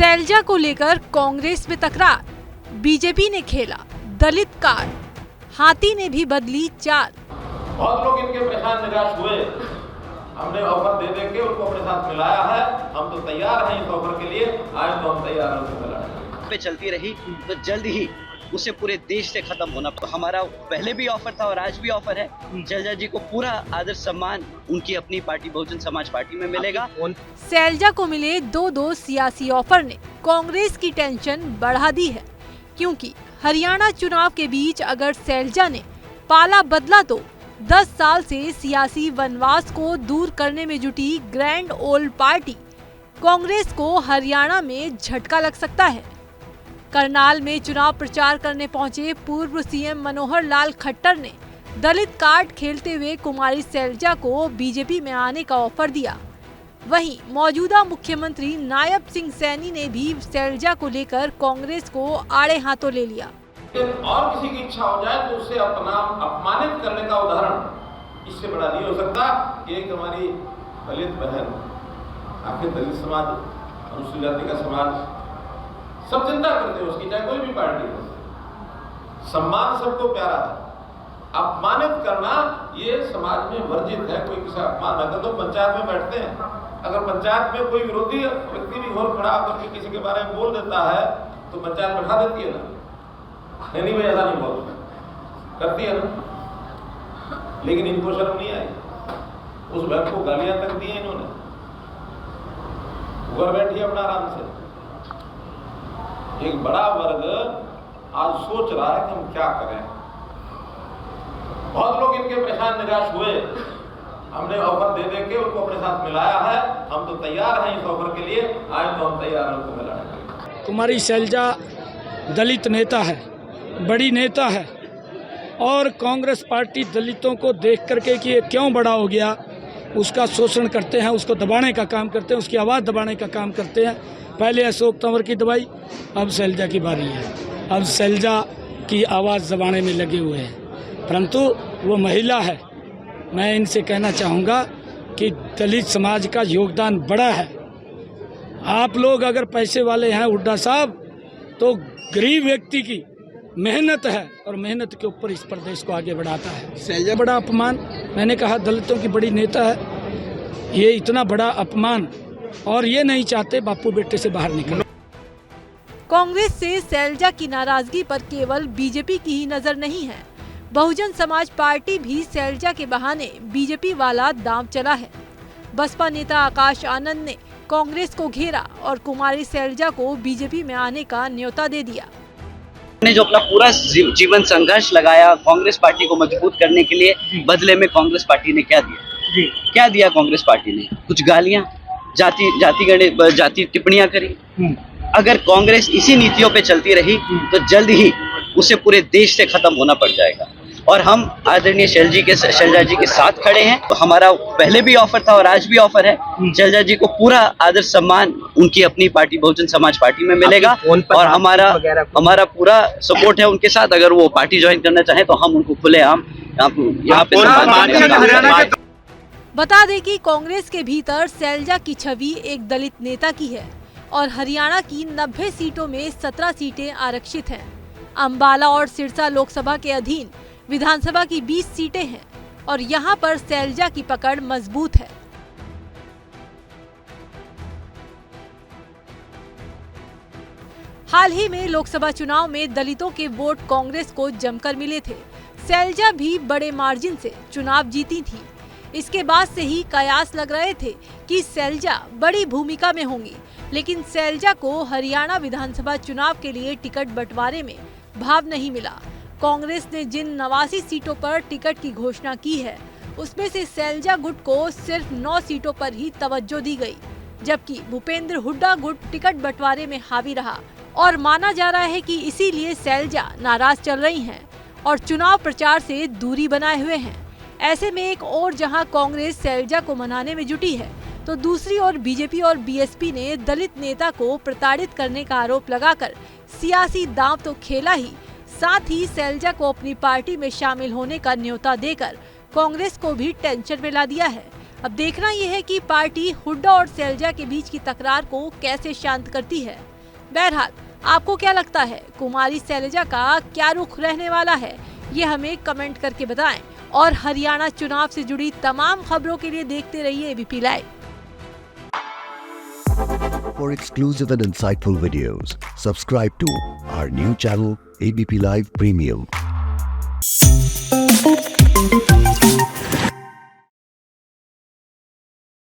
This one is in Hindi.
सैलजा को लेकर कांग्रेस में तकरार, बीजेपी ने खेला दलित कार्ड, हाथी ने भी बदली चाल। बहुत लोग इनके परेशान निराश हुए, हमने ऑफर दे के उनको अपने साथ मिलाया है। हम तो तैयार हैं इस ऑफर के लिए, आज तो हम तैयार हैं उसको मिलाने पे चलती रही तो जल्द ही उसे पूरे देश से खत्म होना। हमारा पहले भी ऑफर था और आज भी ऑफर है। सैलजा जी को पूरा आदर सम्मान उनकी अपनी पार्टी बहुजन समाज पार्टी में मिलेगा। सैलजा को मिले दो सियासी ऑफर ने कांग्रेस की टेंशन बढ़ा दी है, क्योंकि हरियाणा चुनाव के बीच अगर सैलजा ने पाला बदला तो 10 साल से सियासी वनवास को दूर करने में जुटी ग्रैंड ओल्ड पार्टी कांग्रेस को हरियाणा में झटका लग सकता है। करनाल में चुनाव प्रचार करने पहुंचे पूर्व सीएम मनोहर लाल खट्टर ने दलित कार्ड खेलते हुए कुमारी सैलजा को बीजेपी में आने का ऑफर दिया। वहीं मौजूदा मुख्यमंत्री नायब सिंह सैनी ने भी सैलजा को लेकर कांग्रेस को आड़े हाथों ले लिया। और किसी की इच्छा हो जाए तो उसे अपना अपमानित करने का उदाहरण इससे बड़ा नहीं हो सकता कि एक हमारी दलित बहन, आखिर दलित समाज, अनुसूचित जाति का समाज सब चिंता करते हैं उसकी, चाहे कोई भी पार्टी हो। सम्मान सबको प्यारा है, अपमानित करना ये समाज में वर्जित है। कोई किसी अपमान न कर तो पंचायत में बैठते हैं, अगर पंचायत में कोई विरोधी व्यक्ति भी और खड़ा होकर के किसी के बारे में बोल देता है तो पंचायत बैठा देती है ना, नहीं भाई ऐसा नहीं बोल करती है ना। लेकिन इनको शर्म नहीं आई, उस बहन को गालियां तक दी हैं इन्होंने। ऊपर बैठी अपना आराम से। एक बड़ा वर्ग आज सोच रहा है कि हम क्या करें। बहुत लोग इनके परेशान निराश हुए, हमने ऑफर दे के उनको अपने साथ मिलाया है। हम तो तैयार हैं इस ऑफर के लिए, आज तो हम तैयार हैं उनको मिलाने के लिए। कुमारी सैलजा दलित नेता है, बड़ी नेता है, और कांग्रेस पार्टी दलितों को देख करके कि ये क्यों बड़ा हो गया उसका शोषण करते हैं, उसको दबाने का काम करते हैं, उसकी आवाज़ दबाने का काम करते हैं। पहले अशोक तंवर की दबाई, अब सैलजा की बारी है। अब सैलजा की आवाज़ दबाने में लगे हुए हैं, परंतु वो महिला है। मैं इनसे कहना चाहूँगा कि दलित समाज का योगदान बड़ा है। आप लोग अगर पैसे वाले हैं हुड्डा साहब, तो गरीब व्यक्ति की मेहनत है और मेहनत के ऊपर इस प्रदेश को आगे बढ़ाता है। सैलजा बड़ा अपमान, मैंने कहा दलितों की बड़ी नेता है, ये इतना बड़ा अपमान, और ये नहीं चाहते बापू बेटे से बाहर निकले। कांग्रेस से सैलजा की नाराजगी पर केवल बीजेपी की ही नजर नहीं है, बहुजन समाज पार्टी भी सैलजा के बहाने बीजेपी वाला दांव चला है। बसपा नेता आकाश आनंद ने कांग्रेस को घेरा और कुमारी सैलजा को बीजेपी में आने का न्योता दे दिया। ने जो अपना पूरा जीवन संघर्ष लगाया कांग्रेस पार्टी को मजबूत करने के लिए, बदले में कांग्रेस पार्टी ने क्या दिया? क्या दिया कांग्रेस पार्टी ने? कुछ गालियां, जाति टिप्पणियां करी। अगर कांग्रेस इसी नीतियों पे चलती रही तो जल्द ही उसे पूरे देश से खत्म होना पड़ जाएगा। और हम आदरणीय सैलजा जी के साथ खड़े हैं। तो हमारा पहले भी ऑफर था और आज भी ऑफर है। सैलजा जी को पूरा आदर सम्मान उनकी अपनी पार्टी बहुजन समाज पार्टी में मिलेगा, और हमारा पूरा सपोर्ट है उनके साथ। अगर वो पार्टी ज्वाइन करना चाहे तो हम उनको खुलेआम यहाँ पे। बता दें कि कांग्रेस के भीतर सैलजा की छवि एक दलित नेता की है और हरियाणा की 90 सीटों में 17 सीटें आरक्षित हैं। अंबाला और सिरसा लोकसभा के अधीन विधानसभा की 20 सीटें हैं और यहां पर सैलजा की पकड़ मजबूत है। हाल ही में लोकसभा चुनाव में दलितों के वोट कांग्रेस को जमकर मिले थे। सैलजा भी बड़े मार्जिन से चुनाव जीती थी। इसके बाद से ही कयास लग रहे थे कि सैलजा बड़ी भूमिका में होंगी, लेकिन सैलजा को हरियाणा विधानसभा चुनाव के लिए टिकट बंटवारे में भाव नहीं मिला। कांग्रेस ने जिन 89 सीटों पर टिकट की घोषणा की है, उसमें से सैलजा गुट को सिर्फ 9 सीटों पर ही तवज्जो दी गई, जबकि भूपेंद्र हुड्डा गुट टिकट बंटवारे में हावी रहा। और माना जा रहा है कि इसीलिए सैलजा नाराज चल रही हैं और चुनाव प्रचार से दूरी बनाए हुए हैं। ऐसे में एक और जहां कांग्रेस सैलजा को मनाने में जुटी है, तो दूसरी ओर बीजेपी और बीएसपी ने दलित नेता को प्रताड़ित करने का आरोप लगाकर सियासी दांव तो खेला ही, साथ ही सैलजा को अपनी पार्टी में शामिल होने का न्योता देकर कांग्रेस को भी टेंशन में ला दिया है। अब देखना यह है कि पार्टी हुड्डा और सैलजा के बीच की तकरार को कैसे शांत करती है। बहरहाल आपको क्या लगता है, कुमारी शैलजा का क्या रुख रहने वाला है, ये हमें कमेंट करके बताएं। और हरियाणा चुनाव से जुड़ी तमाम खबरों के लिए देखते रहिए ABP live. For exclusive and insightful videos, subscribe to our new channel ABP Live Premium.